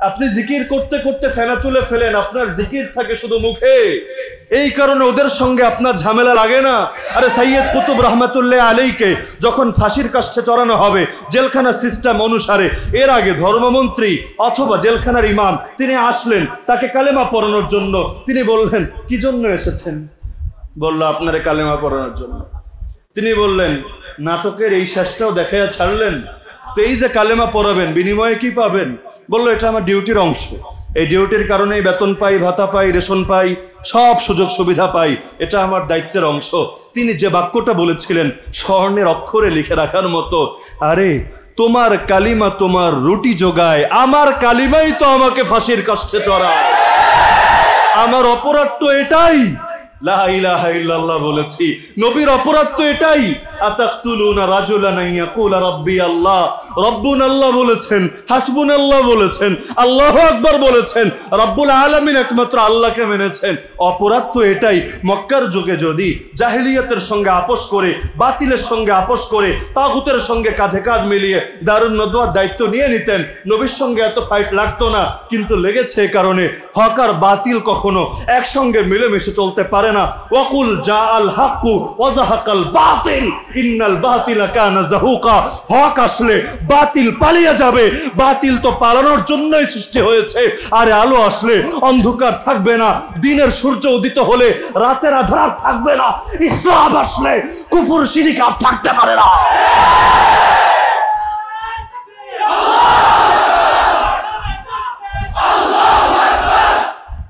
আপনি জিকির করতে করতে ফেনা তুলে ফেলেন, আপনার জিকির থাকে শুধু মুখে, এই কারণে ওদের সঙ্গে আপনার ঝামেলা লাগে না। আরে সৈয়দ কুতুব রহমতুল্লাহ আলাইকে যখন ফাঁসির কাষ্ঠে চড়ানো হবে জেলখানার সিস্টেম অনুসারে, এর আগে ধর্মমন্ত্রী অথবা জেলখানার ইমাম তিনি আসলেন তাকে কালেমা পড়ানোর জন্য। তিনি বললেন কি জন্য এসেছেন? বলল আপনারে কালেমা পড়ানোর জন্য। তিনি বললেন নাটকের এই শেষটাও দেখাইয়া ছাড়লেন, তো এই যে কালেমা পড়াবেন বিনিময়ে কি পাবেন? বলল এটা আমার ডিউটির অংশ, এই ডিউটির কারণেই বেতন পাই, ভাতা পাই, রেশন পাই, সব সুযোগ সুবিধা পাই, এটা আমার দায়িত্বের অংশ। তিনি যে বাক্যটা বলেছিলেন স্বর্ণের অক্ষরে লিখে রাখার মতো, আরে তোমার কালিমা তোমার রুটি যোগায়, আমার কালিমাই তো আমাকে ফাঁসির কাষ্ঠে চড়ায়। আমার অপরাধ তো এটাই, লা ইলাহা ইল্লাল্লাহ বলেছি, নবীর অপরাধ তো এটাই। আতাকতুলুনা রাজুলান ইয়াকুলা রাব্বি আল্লাহ, রব্বুনাল্লাহ বলেছেন, হাসবুনাল্লাহ বলেছেন, আল্লাহু আকবার বলেছেন, রব্বুল আলামিন একমাত্র আল্লাহকে মেনেছেন। অপরাধ তো এটাই। মক্কার যুগে যদি জাহেলিয়াতের সঙ্গে আপোষ করে, বাতিলের সঙ্গে আপোষ করে, তাগুতের সঙ্গে কাঁধে কাঁধ মিলিয়ে দারুন নদওয়ার দায়িত্ব নিয়ে নিতেন, নবীর সঙ্গে এত ফাইট লাগতো না। কিন্তু লেগেছে এই কারণে হক আর বাতিল কখনো একসঙ্গে মিলেমিশে চলতে পারে না। ওয়াকুল জাআল হাক্কু ওয়া যাহাকাল বাতিল ইন্নাল বাতিলা কানা যাহুকা। হক আসলে বাতিল পালিয়ে যাবে, বাতিল তো পালানোর জন্যই সৃষ্টি হয়েছে। আর আলো আসলে অন্ধকার থাকবে না, দিনের সূর্য উদিত হলে রাতের আধার থাকবে না, ইসলাম আসলে কুফর শিরক আর থাকতে পারে না।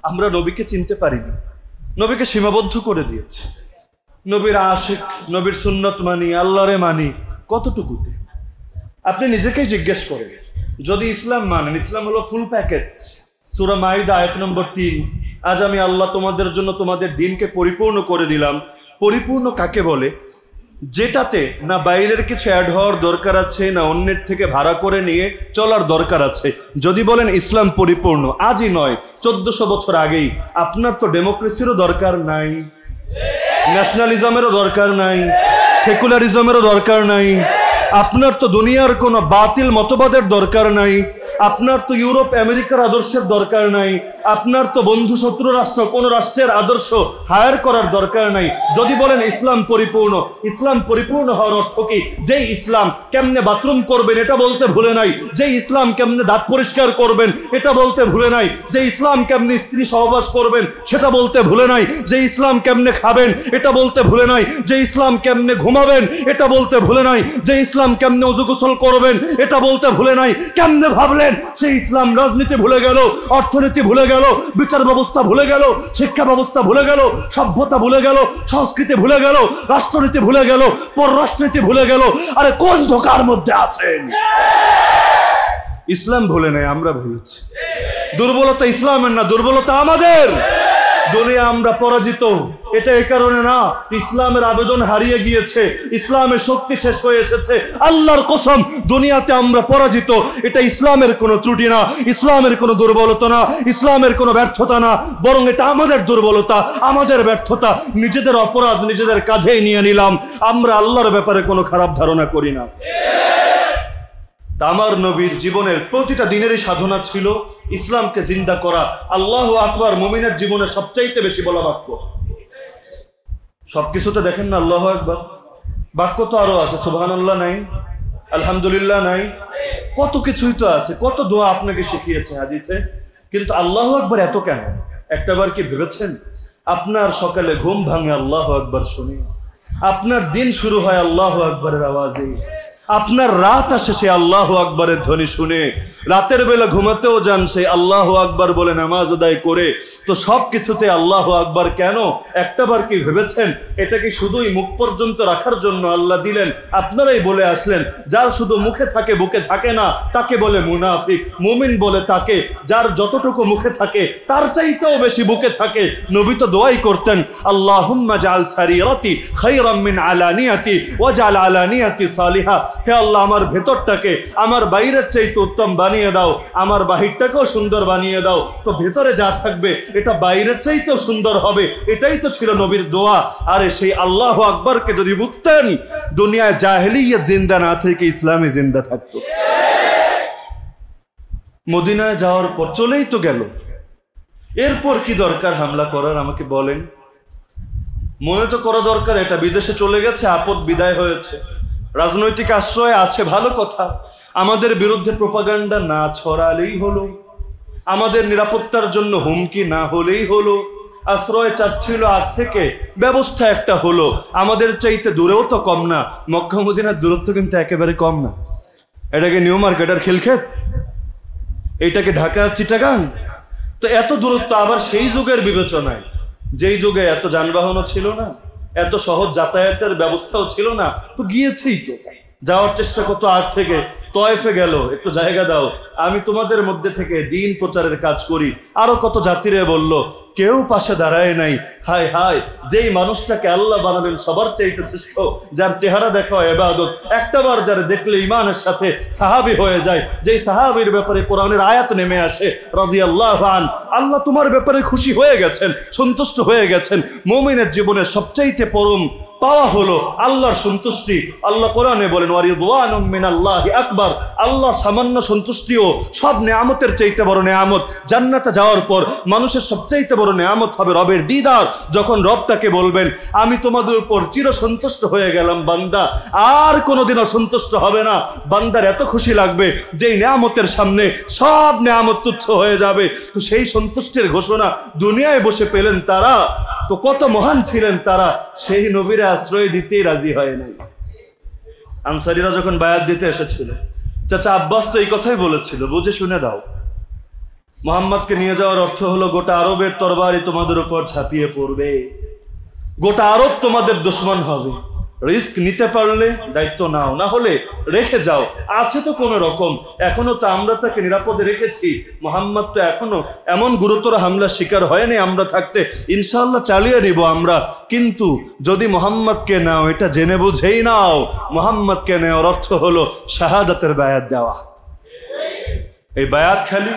আমরা নবীকে চিনতে পারিনি, নবীকে সীমাবদ্ধ করে দিয়েছে। নবীর আশিক, নবীর সুন্নত মানি, আল্লাহরে মানি কতটুকুতে? আপনি নিজেকেই জিজ্ঞেস করেন। যদি ইসলাম মানেন, ইসলাম হলো ফুল প্যাকেজ। সূরা মাইদা আয়াত নম্বর 3, আজ আমি আল্লাহ তোমাদের জন্য তোমাদের দিনকে পরিপূর্ণ করে দিলাম। পরিপূর্ণ কাকে বলে? যেটাতে না বাইরের কিছু অ্যাড হওয়ার দরকার আছে, না অন্যের থেকে ভাড়া করে নিয়ে চলার দরকার আছে। যদি বলেন ইসলাম পরিপূর্ণ, আজই নয় 1400 বছর আগেই। আপনার তো ডেমোক্রেসিরও দরকার নাই, ন্যাশনালিজমেরও দরকার নাই, সেকুলারিজমেরও দরকার নাই, আপনার তো দুনিয়ার কোনো বাতিল মতবাদের দরকার নাই, আপনার তো ইউরোপ আমেরিকার আদর্শের দরকার নাই, আপনার তো বন্ধু শত্রু রাষ্ট্র কোন রাষ্ট্রের আদর্শ হায়ার করার দরকার নাই। যদি বলেন ইসলাম পরিপূর্ণ, ইসলাম পরিপূর্ণ হওয়ার অর্থ কি? যে ইসলাম কেমনে বাথরুম করবেন এটা বলতে ভুলে নাই, যে ইসলাম কেমনে দাঁত পরিষ্কার করবেন এটা বলতে ভুলে নাই, যে ইসলাম কেমনে স্ত্রী সহবাস করবেন সেটা বলতে ভুলে নাই, যে ইসলাম কেমনে খাবেন এটা বলতে ভুলে নাই, যে ইসলাম কেমনে ঘুমাবেন এটা বলতে ভুলে নাই, যে ইসলাম কেমনে ওযু গোসল করবেন এটা বলতে ভুলে নাই। কেমনে ভাবলেন সেই ইসলাম রাজনীতি ভুলে গেল, অর্থনীতি ভুলে গেল, বিচার ব্যবস্থা ভুলে গেল, শিক্ষা ব্যবস্থা ভুলে গেল, সভ্যতা ভুলে গেল, সংস্কৃতি ভুলে গেল, রাষ্ট্রনীতি ভুলে গেল, পররাষ্ট্রনীতি ভুলে গেল। আরে কোন ধোঁকার মধ্যে আছেন? ইসলাম ভুলে নাই, আমরা ভুলেছি। দুর্বলতা ইসলামের না, দুর্বলতা আমাদের। দুনিয়া আমরা পরাজিত, এটা এই কারণে না ইসলামের আবেদন হারিয়ে গিয়েছে, ইসলামের শক্তি শেষ হয়ে এসেছে। আল্লাহর কসম দুনিয়াতে আমরা পরাজিত, এটা ইসলামের কোনো ত্রুটি না, ইসলামের কোনো দুর্বলতা না, ইসলামের কোনো ব্যর্থতা না, বরং এটা আমাদের দুর্বলতা, আমাদের ব্যর্থতা, নিজেদের অপরাধ নিজেদের কাঁধেই নিয়ে নিলাম। আমরা আল্লাহর ব্যাপারে কোনো খারাপ ধারণা করি না। আমার নবীর জীবনের প্রতিটা দিনেরই সাধনা ছিল ইসলামকে জিন্দা করা। আল্লাহু আকবার মুমিনের জীবনে সবচাইতে বেশি বলা বাক্য। সবকিছুতে দেখেন না আল্লাহু আকবার, বাক্য তো আরো আছে, সুবহানাল্লাহ নাই, আলহামদুলিল্লাহ নাই, কত কিছুই তো আছে, কত দোয়া আপনাকে শিখিয়েছে হাদিসে। কিন্তু আল্লাহু আকবার এত কেন? একটাবার কি ভেবেছেন? আপনার সকালে ঘুম ভাঙে আল্লাহু আকবার শুনে, আপনার দিন শুরু হয় আল্লাহু আকবারের আওয়াজে, আপনার রাত আসে সে আল্লাহু আকবারের ধ্বনি শুনে, রাতের বেলা ঘুমাতেও যান সেই আল্লাহু আকবার বলে নামাজ আদায় করে। তো সব কিছুতে আল্লাহু আকবার কেন? একটাবার কি ভেবেছেন এটা কি শুধুই মুখ পর্যন্ত রাখার জন্য আল্লাহ দিলেন? আপনারাই বলে আসলেন যার শুধু মুখে থাকে বুকে থাকে না তাকে বলে মুনাফিক, মুমিন বলে তাকে যার যতটুকু মুখে থাকে তার চাইতেও বেশি বুকে থাকে। নবী তো দোয়াই করতেন, আল্লাহুম্মা জাআল সারিরাতি খায়রাম মিন আলানিয়াতি ওয়াজআল আলানিয়াতি সালিহা। হে আল্লাহ আমার ভেতরটাকে আমার বাইরের চাইতে উত্তম বানিয়ে দাও, আমার বাহিরটাকেও সুন্দর বানিয়ে দাও। তো ভেতরে যা থাকবে এটা বাইরের চাইতেও সুন্দর হবে, এটাই তো ছিল নবীর দোয়া। আরে সেই আল্লাহু আকবারকে যদি বুঝতেন দুনিয়ায় জাহেলিয়ত জিন্দা না থেকে ইসলামে জিন্দা থাকতো। মদিনায় যাওয়ার পর চলেই তো গেল, এরপর কি দরকার হামলা করার আমাকে বলেন? মনে তো করা দরকার এটা বিদেশে চলে গেছে, আপদ বিদায় হয়েছে, রাজনৈতিক আশ্রয় আছে, ভালো কথা। আমাদের বিরুদ্ধে প্রোপাগান্ডা না ছড়ালেই হলো, আমাদের নিরাপত্তার জন্য হুমকি না হলেই হলো। আশ্রয় চাচ্ছিল আগ থেকে, ব্যবস্থা একটা হলো। আমাদের চাইতে দূরেও তো কম না, মক্কা মদিনার দূরত্ব কিন্তু একেবারে কম না। এটাকে নিউ মার্কেটের খিলক্ষেত, এইটাকে ঢাকার চিটাগাং, তো এত দূরত্ব। আবার সেই যুগের বিবেচনায়, যেই যুগে এত যানবাহনও ছিল না, এত সহজ যাতায়াতের ব্যবস্থাও ছিল না, তো গিয়েছেই তো, যাওয়ার চেষ্টা কত আগ থেকে। তয়েফে গেল, একটু জায়গা দাও, আমি তোমাদের মধ্যে থেকে দিন প্রচারের কাজ করি। আরো কত জাতিরে বলল, কেউ পাশে দাঁড়ায় নাই। হায় হায়, যেই মানুষটাকে আল্লাহ বানাবেন সবার চাইতে শ্রেষ্ঠ, যার চেহারা দেখা ইবাদত, একটাবার যারা দেখলে ইমানের সাথে সাহাবী হয়ে যায়, যেই সাহাবীর ব্যাপারে কোরআনের আয়াত নেমে আসে রাদিয়াল্লাহু আন, আল্লাহ তোমার ব্যাপারে খুশি হয়ে গেছেন, সন্তুষ্ট হয়ে গেছেন। মুমিনের জীবনের সবচাইতে পরম পাওয়া হলো আল্লাহর সন্তুষ্টি। আল্লাহ কোরআনে বলেন ওয়ারিদওয়ানুম মিনাল্লাহি আকবার, আল্লাহ সামান্য সন্তুষ্টিও সব নেয়ামতের চাইতে বড় নেয়ামত। জান্নাতে যাওয়ার পর মানুষের সবচাইতে বড় নেয়ামত হবে রবের দিদার। যখন রব তাকে বলবেন আমি তোমাদের উপর চির সন্তুষ্ট হয়ে গেলাম বান্দা, আর কোনোদিন অসন্তুষ্ট হবে না। বান্দার এত খুশি লাগবে যে নেয়ামতের সামনে সব নেয়ামত তুচ্ছ হয়ে যাবে। তো সেই সন্তুষ্টির ঘোষণা দুনিয়ায় বসে পেলেন তারা, তো কত মহান ছিলেন তারা, সেই নবীরা আশ্রয় দিতেই রাজি হয় নাই। আনসারীরা যখন বায়াত দিতে এসেছিল, চাচা আব্বাস তো এই কথাই বলেছিল, বুঝে শুনে দাও, মুহাম্মদকে নিয়ে যাওয়ার অর্থ হলো গোটা আরবের তরবারি তোমাদের উপর ঝাঁপিয়ে পড়বে, গোটা আরব তোমাদের দুশমন হবে। রিস্ক নিতে পারলে দায়িত্ব নাও, না হলে রেখে যাও। আছে তো কোনো রকম, এখনো তো আমরা তাকে নিরাপদে রেখেছি। মুহাম্মদ তো এখনো এমন গুরুতর হামলার শিকার হয়নি, আমরা থাকতে ইনশাআল্লাহ চালিয়ে নিব আমরা। কিন্তু যদি মুহাম্মদকে নাও, এটা জেনে বুঝেই নাও, মুহাম্মদকে নেওয়ার অর্থ হলো শাহাদাতের বায়াত দেওয়া। এই বায়াত খালি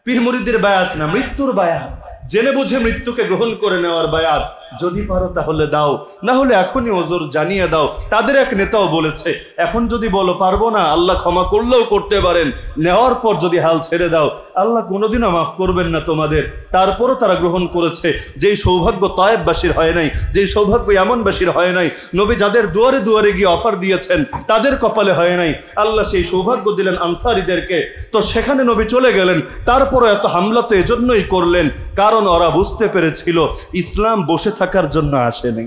পীর মুরিদের বায়াত না, মৃত্যুর বায়াত, জেনে বুঝে মৃত্যুকে গ্রহণ করে নেওয়ার বায়াত। যদি পারো তাহলে দাও, না হলে এখনই ওজোর জানিয়ে দাও। তাদের এক নেতাও বলেছে, এখন যদি বলো পারবো না, আল্লাহ ক্ষমা করলেও করতে পারেন, নেওয়ার পর যদি হাল ছেড়ে দাও, আল্লাহ কোনোদিনও মাফ করবেন না তোমাদের। তারপরও তারা গ্রহণ করেছে। যেই সৌভাগ্য তয়েববাসীর হয় নাই, যেই সৌভাগ্য ইয়ামানবাসীর হয় নাই, নবী যাদের দুয়ারে দুয়ারে গিয়ে অফার দিয়েছেন তাদের কপালে হয় নাই, আল্লাহ সেই সৌভাগ্য দিলেন আনসারীদেরকে। তো সেখানে নবী চলে গেলেন, তারপরও এত হামলা তো এজন্যই করলেন, কারণ ওরা বুঝতে পেরেছিল ইসলাম বসে থাকার জন্য আসেনি।